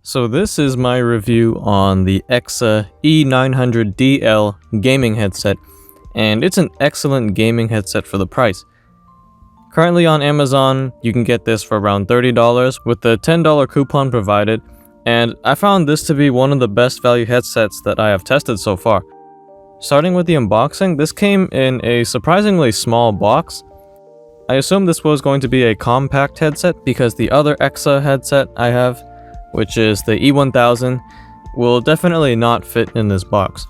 So this is my review on the EKSA E900DL gaming headset, and it's an excellent gaming headset for the price. Currently on Amazon, you can get this for around $30 with the $10 coupon provided, and I found this to be one of the best value headsets that I have tested so far. Starting with the unboxing, this came in a surprisingly small box. I assumed this was going to be a compact headset because the other EKSA headset I have, which is the E1000, will definitely not fit in this box.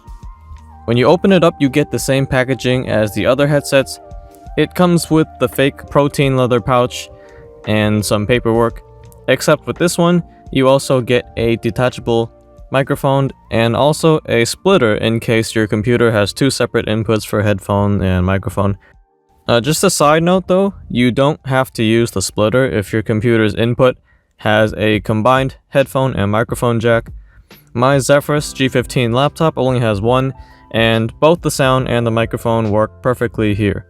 When you open it up, you get the same packaging as the other headsets. It comes with the fake protein leather pouch and some paperwork, except with this one, you also get a detachable microphone and also a splitter in case your computer has two separate inputs for headphone and microphone. Just a side note though, you don't have to use the splitter if your computer's input has a combined headphone and microphone jack. My Zephyrus G15 laptop only has one, and both the sound and the microphone work perfectly here.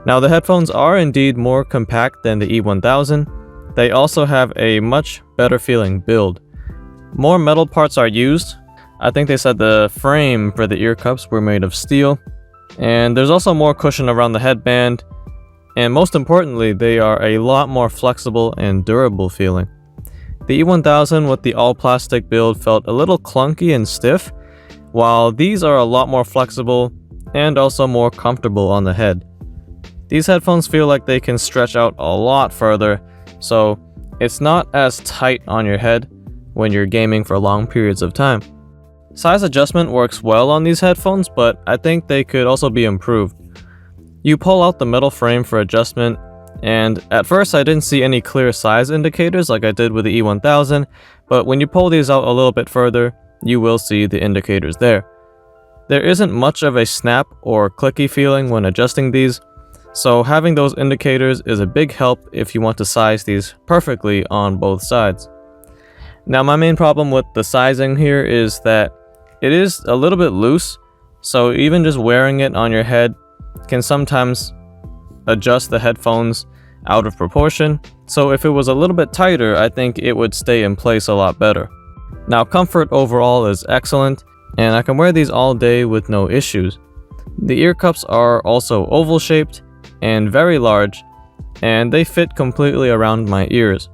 Now the headphones are indeed more compact than the E1000. They also have a much better feeling build. More metal parts are used. I think they said the frame for the ear cups were made of steel. And there's also more cushion around the headband. And most importantly, they are a lot more flexible and durable feeling. The E1000 with the all-plastic build felt a little clunky and stiff, while these are a lot more flexible and also more comfortable on the head. These headphones feel like they can stretch out a lot further, so it's not as tight on your head when you're gaming for long periods of time. Size adjustment works well on these headphones, but I think they could also be improved. You pull out the metal frame for adjustment, and at first I didn't see any clear size indicators like I did with the E1000, but when you pull these out a little bit further, you will see the indicators there. There isn't much of a snap or clicky feeling when adjusting these, so having those indicators is a big help if you want to size these perfectly on both sides. Now my main problem with the sizing here is that it is a little bit loose, so even just wearing it on your head can sometimes adjust the headphones out of proportion, so if it was a little bit tighter, I think it would stay in place a lot better. Now comfort overall is excellent, and I can wear these all day with no issues. The ear cups are also oval shaped and very large, and they fit completely around my ears.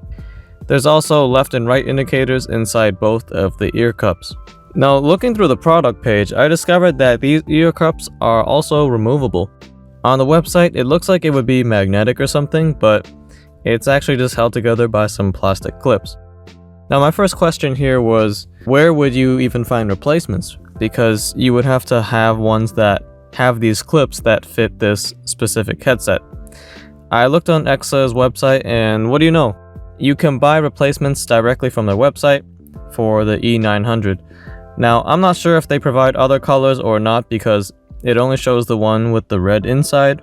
There's also left and right indicators inside both of the ear cups. Now looking through the product page, I discovered that these ear cups are also removable. On the website, it looks like it would be magnetic or something, but it's actually just held together by some plastic clips. Now my first question here was, where would you even find replacements? Because you would have to have ones that have these clips that fit this specific headset. I looked on EKSA's website, and what do you know? You can buy replacements directly from their website for the E900. Now, I'm not sure if they provide other colors or not because it only shows the one with the red inside,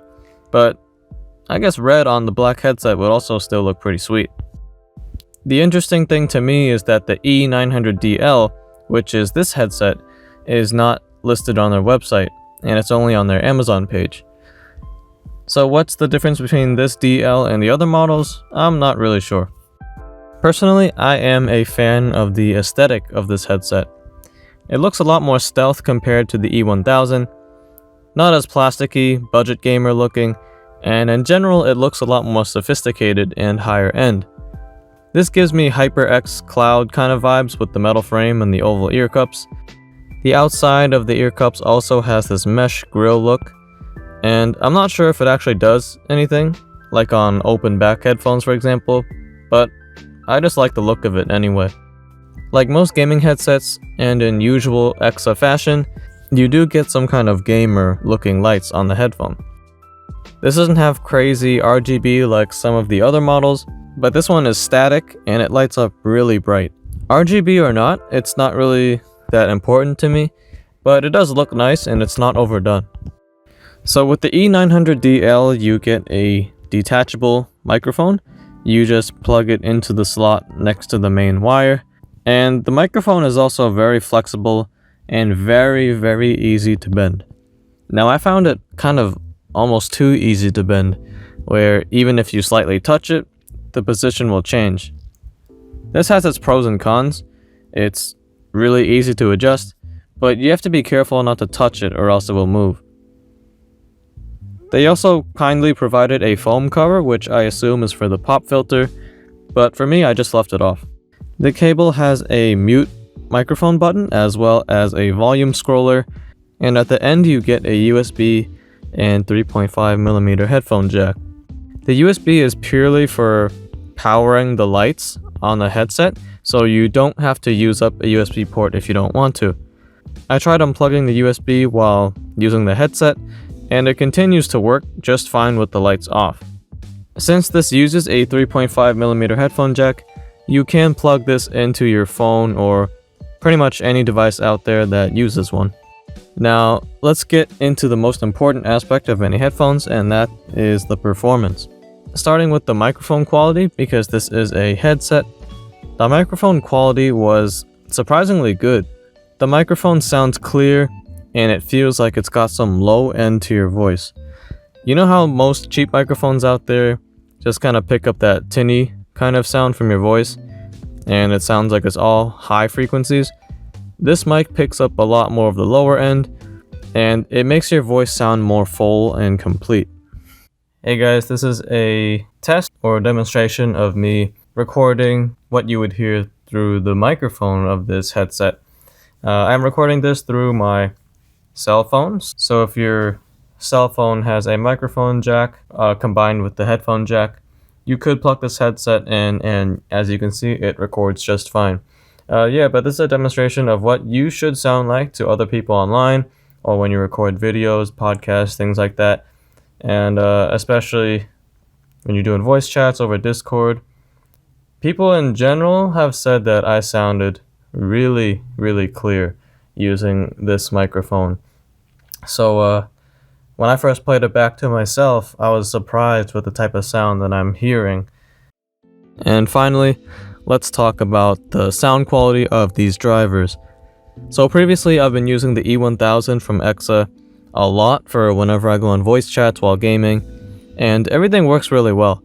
but I guess red on the black headset would also still look pretty sweet. The interesting thing to me is that the E900DL, which is this headset, is not listed on their website, and it's only on their Amazon page. So what's the difference between this DL and the other models? I'm not really sure. Personally, I am a fan of the aesthetic of this headset. It looks a lot more stealth compared to the E1000, not as plasticky, budget gamer looking, and in general it looks a lot more sophisticated and higher end. This gives me HyperX Cloud kind of vibes with the metal frame and the oval ear cups. The outside of the ear cups also has this mesh grill look, and I'm not sure if it actually does anything, like on open back headphones for example, but I just like the look of it anyway. Like most gaming headsets, and in usual EKSA fashion, you do get some kind of gamer looking lights on the headphone. This doesn't have crazy RGB like some of the other models, but this one is static and it lights up really bright. RGB or not, it's not really that important to me, but it does look nice and it's not overdone. So with the E900DL, you get a detachable microphone. You just plug it into the slot next to the main wire, and the microphone is also very flexible and very easy to bend. Now I found it kind of almost too easy to bend, where even if you slightly touch it, the position will change. This has its pros and cons. It's really easy to adjust, but you have to be careful not to touch it or else it will move. They also kindly provided a foam cover, which I assume is for the pop filter, but for me I just left it off. The cable has a mute microphone button as well as a volume scroller, and at the end you get a USB and 3.5mm headphone jack. The USB is purely for powering the lights on the headset, so you don't have to use up a USB port if you don't want to. I tried unplugging the USB while using the headset, and it continues to work just fine with the lights off. Since this uses a 3.5mm headphone jack, you can plug this into your phone or pretty much any device out there that uses one. Now, let's get into the most important aspect of any headphones, and that is the performance. Starting with the microphone quality, because this is a headset, the microphone quality was surprisingly good. The microphone sounds clear, and it feels like it's got some low end to your voice. You know how most cheap microphones out there just kind of pick up that tinny kind of sound from your voice, and it sounds like it's all high frequencies? This mic picks up a lot more of the lower end, and it makes your voice sound more full and complete. Hey guys, this is a test or demonstration of me recording what you would hear through the microphone of this headset. I'm recording this through my cell phone, so if your cell phone has a microphone jack combined with the headphone jack, you could plug this headset in, and as you can see, it records just fine. But this is a demonstration of what you should sound like to other people online, or when you record videos, podcasts, things like that. And especially when you're doing voice chats over Discord, people in general have said that I sounded really, really clear using this microphone. So when I first played it back to myself, I was surprised with the type of sound that I'm hearing. And finally, let's talk about the sound quality of these drivers. So previously I've been using the E1000 from EKSA a lot for whenever I go on voice chats while gaming, and everything works really well.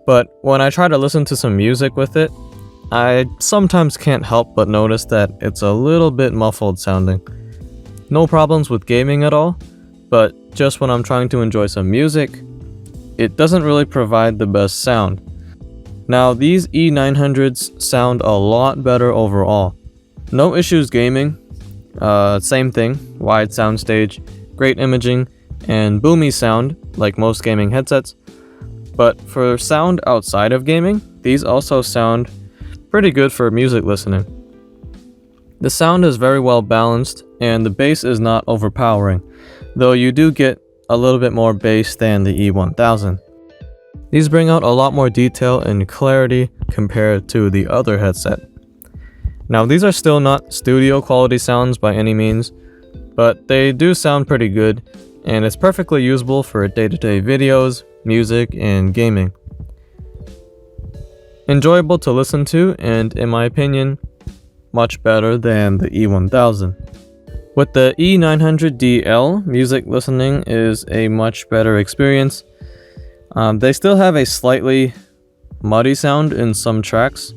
But when I try to listen to some music with it, I sometimes can't help but notice that it's a little bit muffled sounding. No problems with gaming at all, but just when I'm trying to enjoy some music, it doesn't really provide the best sound. Now, these E900s sound a lot better overall. No issues gaming, same thing, wide soundstage, great imaging, and boomy sound like most gaming headsets. But for sound outside of gaming, these also sound pretty good for music listening. The sound is very well balanced, and the bass is not overpowering, though you do get a little bit more bass than the E1000. These bring out a lot more detail and clarity compared to the other headset. Now, these are still not studio quality sounds by any means, but they do sound pretty good, and it's perfectly usable for day-to-day videos, music, and gaming. Enjoyable to listen to, and in my opinion, much better than the E1000. With the E900DL, music listening is a much better experience. They still have a slightly muddy sound in some tracks,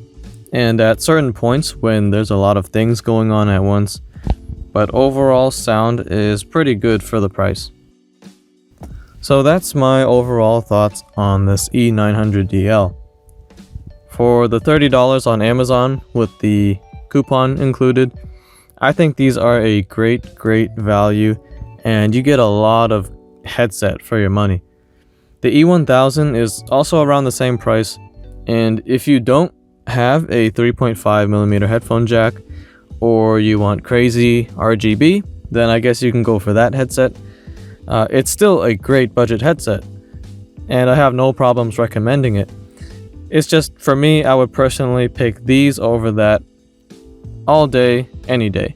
and at certain points when there's a lot of things going on at once, but overall sound is pretty good for the price. So that's my overall thoughts on this E900DL. For the $30 on Amazon with the coupon included, I think these are a great value, and you get a lot of headset for your money. The E1000 is also around the same price, and if you don't have a 3.5mm headphone jack, or you want crazy RGB, then I guess you can go for that headset. It's still a great budget headset, and I have no problems recommending it. It's just, for me, I would personally pick these over that all day, any day.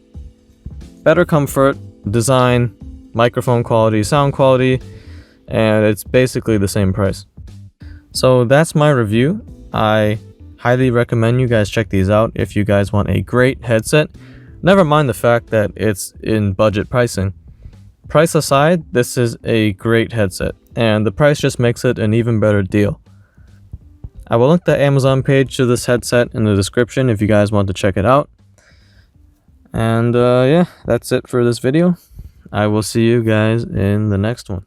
Better comfort, design, microphone quality, sound quality, and it's basically the same price. So that's my review. I highly recommend you guys check these out if you guys want a great headset. Never mind the fact that it's in budget pricing. Price aside, this is a great headset, and the price just makes it an even better deal. I will link the Amazon page to this headset in the description if you guys want to check it out. And yeah, that's it for this video. I will see you guys in the next one.